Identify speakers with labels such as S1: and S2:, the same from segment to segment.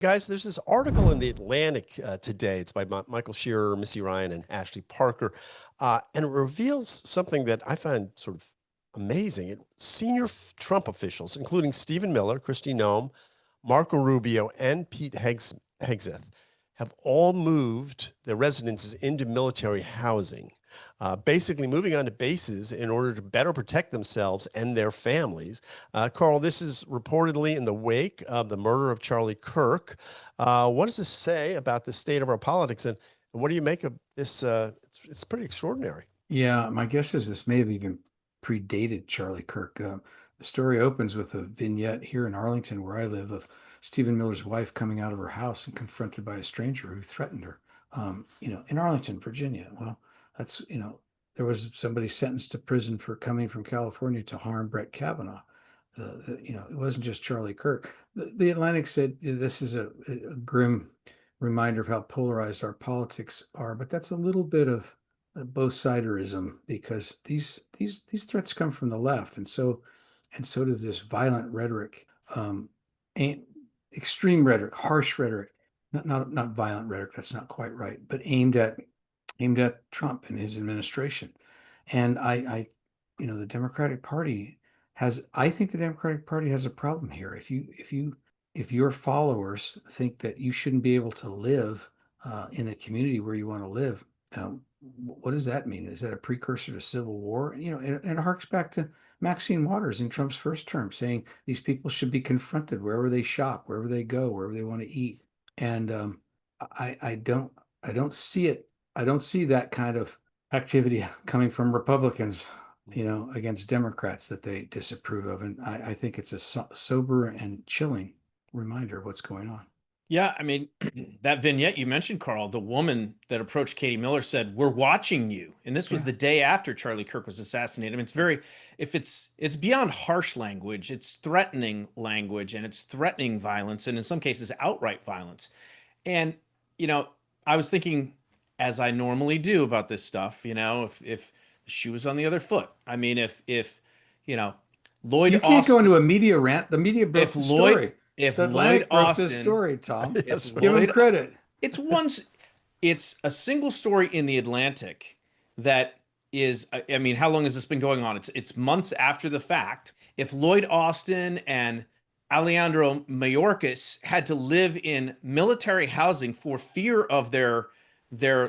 S1: Guys, there's this article in the Atlantic today. It's by Michael Shearer, Missy Ryan, and Ashley Parker. And it reveals something that I find sort of amazing. Senior Trump officials, including Stephen Miller, Kristi Noem, Marco Rubio, and Pete Hegseth, have all moved their residences into military housing, basically moving on to bases in order to better protect themselves and their families. Carl, this is reportedly in the wake of the murder of Charlie Kirk. What does this say about the state of our politics, and what do you make of this? It's pretty extraordinary.
S2: Yeah, my guess is this may have even predated Charlie Kirk. The story opens with a vignette here in Arlington, where I live, of Stephen Miller's wife coming out of her house and confronted by a stranger who threatened her. In Arlington, Virginia. Well, that's, there was somebody sentenced to prison for coming from California to harm Brett Kavanaugh. It wasn't just Charlie Kirk. The Atlantic said this is a grim reminder of how polarized our politics are, but that's a little bit of both siderism, because these threats come from the left, and so does this violent rhetoric, extreme rhetoric, harsh rhetoric, not violent rhetoric. That's not quite right, but aimed at Trump and his administration. And the Democratic Party I think the Democratic Party has a problem here. If your followers think that you shouldn't be able to live in the community where you want to live, what does that mean? Is that a precursor to civil war? And it harks back to Maxine Waters in Trump's first term, saying these people should be confronted wherever they shop, wherever they go, wherever they want to eat. And I don't see it. I don't see that kind of activity coming from Republicans, against Democrats that they disapprove of. And I think it's a sober and chilling reminder of what's going on.
S3: Yeah, I mean, that vignette you mentioned, Carl, the woman that approached Katie Miller said, "We're watching you." And this was the day after Charlie Kirk was assassinated. I mean, it's beyond harsh language, it's threatening language, and it's threatening violence, and in some cases outright violence. And, I was thinking, as I normally do about this stuff, if the shoe was on the other foot. I mean, if Lloyd
S2: You can't
S3: Austin,
S2: go into a media rant. The media broke the story.
S3: If
S2: the
S3: Lloyd Austin,
S2: this story, Tom,
S1: Yes,
S2: give him credit.
S3: It's a single story in the Atlantic that is, I mean, how long has this been going on? It's months after the fact. If Lloyd Austin and Alejandro Mayorkas had to live in military housing for fear of their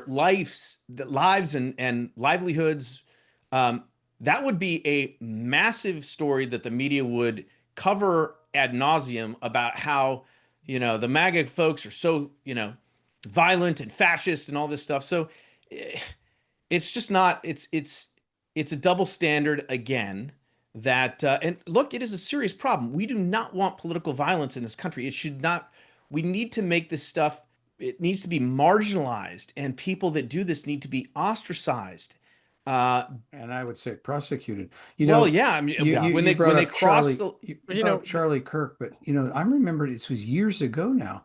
S3: lives and livelihoods, that would be a massive story that the media would cover ad nauseum, about how, the MAGA folks are so, violent and fascist and all this stuff. So it's just not, it's a double standard again that, and look, it is a serious problem. We do not want political violence in this country. It should not, we need to make this stuff, it needs to be marginalized, and people that do this need to be ostracized.
S2: And I would say prosecuted.
S3: I mean, when they cross
S2: Charlie Kirk, but I remember this was years ago now.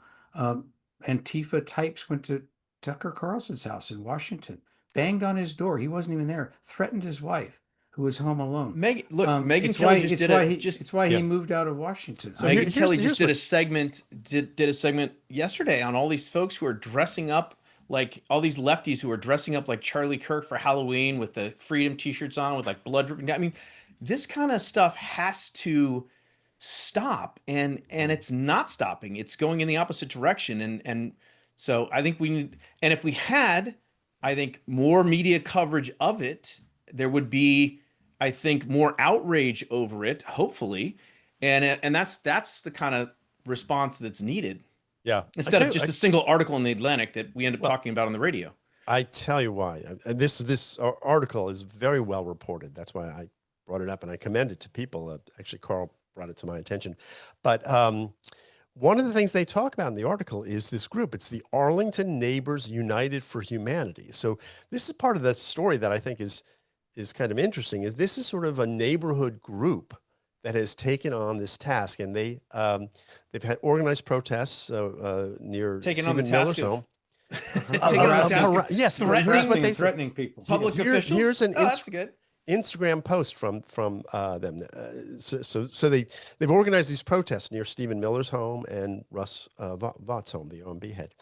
S2: Antifa types went to Tucker Carlson's house in Washington, banged on his door. He wasn't even there. Threatened his wife, who was home alone.
S3: Megyn Kelly
S2: it's why he moved out of Washington.
S3: So Megyn Kelly just did a segment yesterday on all these folks who are dressing up, like all these lefties who are dressing up like Charlie Kirk for Halloween with the Freedom t-shirts on with like blood dripping down. I mean, this kind of stuff has to stop, and it's not stopping. It's going in the opposite direction. And so I think we need, and if we had, I think, more media coverage of it, there would be, I think, more outrage over it, hopefully. And that's the kind of response that's needed.
S1: Yeah.
S3: Instead of just a single article in the Atlantic that we end up talking about on the radio.
S1: I tell you why. And this article is very well reported. That's why I brought it up, and I commend it to people. Actually, Carl brought it to my attention. But one of the things they talk about in the article is this group. It's the Arlington Neighbors United for Humanity. So this is part of the story that I think is kind of interesting. Is this is sort of a neighborhood group that has taken on this task, and they've had organized protests near Stephen Miller's home.
S3: Yes,
S2: threatening people.
S3: Public officials.
S1: Here's an
S3: that's good.
S1: Instagram post from them. So they've organized these protests near Stephen Miller's home and Russ Vought's home, the OMB head.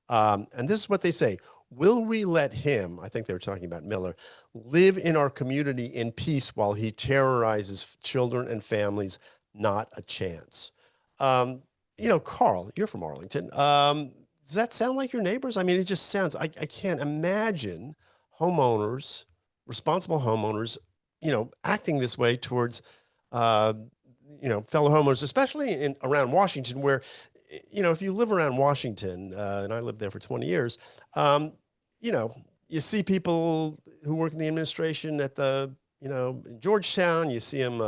S1: And this is what they say: will we let him, I think they were talking about Miller, live in our community in peace while he terrorizes children and families? Not a chance. Carl, you're from Arlington. Does that sound like your neighbors? I mean, it just sounds, I can't imagine homeowners, responsible homeowners, acting this way towards, fellow homeowners, especially around Washington, where, if you live around Washington, and I lived there for 20 years, you see people who work in the administration at in Georgetown, you see them,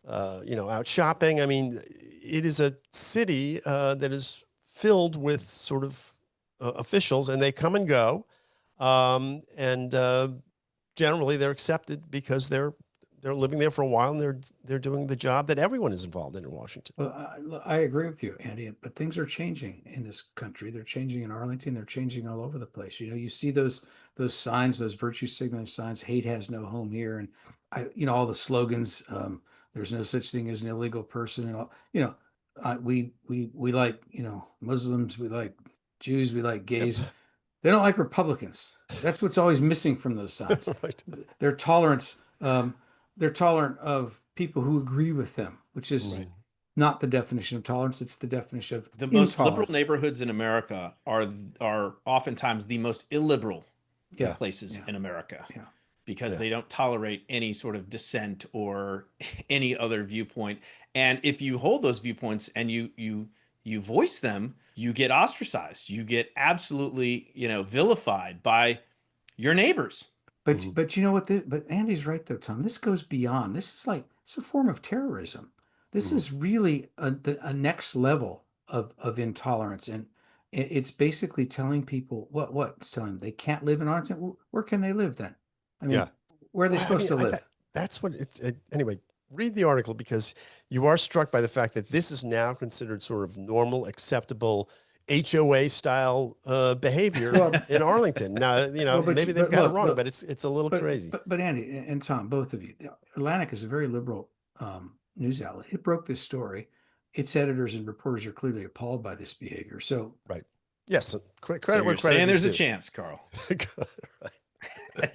S1: out shopping. I mean, it is a city that is filled with sort of officials, and they come and go, and generally they're accepted because they're living there for a while, and they're doing the job that everyone is involved in Washington.
S2: Well, I agree with you, Andy, but things are changing in this country. They're changing in Arlington. They're changing all over the place. You see those signs, those virtue signaling signs, hate has no home here. And all the slogans, there's no such thing as an illegal person. And all, we like, Muslims, we like Jews, we like gays.
S1: Yep.
S2: They don't like Republicans. That's what's always missing from those signs.
S1: Right.
S2: They're tolerant of people who agree with them, which is not the definition of tolerance. It's the definition of
S3: the most
S2: intolerance.
S3: liberal neighborhoods in America are oftentimes the most illiberal places in America.
S2: Yeah.
S3: Because they don't tolerate any sort of dissent or any other viewpoint. And if you hold those viewpoints and you voice them, you get ostracized. You get absolutely, vilified by your neighbors.
S2: But you know what? But Andy's right though, Tom. This goes beyond. This is it's a form of terrorism. This is really a next level of intolerance, and it's basically telling people what it's telling them they can't live in Arlington. Where can they live then? I mean, where are they supposed to live?
S1: That's what anyway, read the article, because you are struck by the fact that this is now considered sort of normal, acceptable HOA style behavior in Arlington. Now, maybe they've got it wrong, but it's a little crazy.
S2: But Andy and Tom, both of you, Atlantic is a very liberal news outlet. It broke this story. Its editors and reporters are clearly appalled by this behavior. So
S1: right. Yes. Credit
S3: where
S1: credit
S3: saying
S1: is
S3: there's a
S1: due.
S3: chance, Carl.
S1: Right.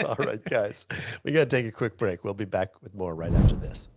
S1: All right, guys, we got to take a quick break. We'll be back with more right after this.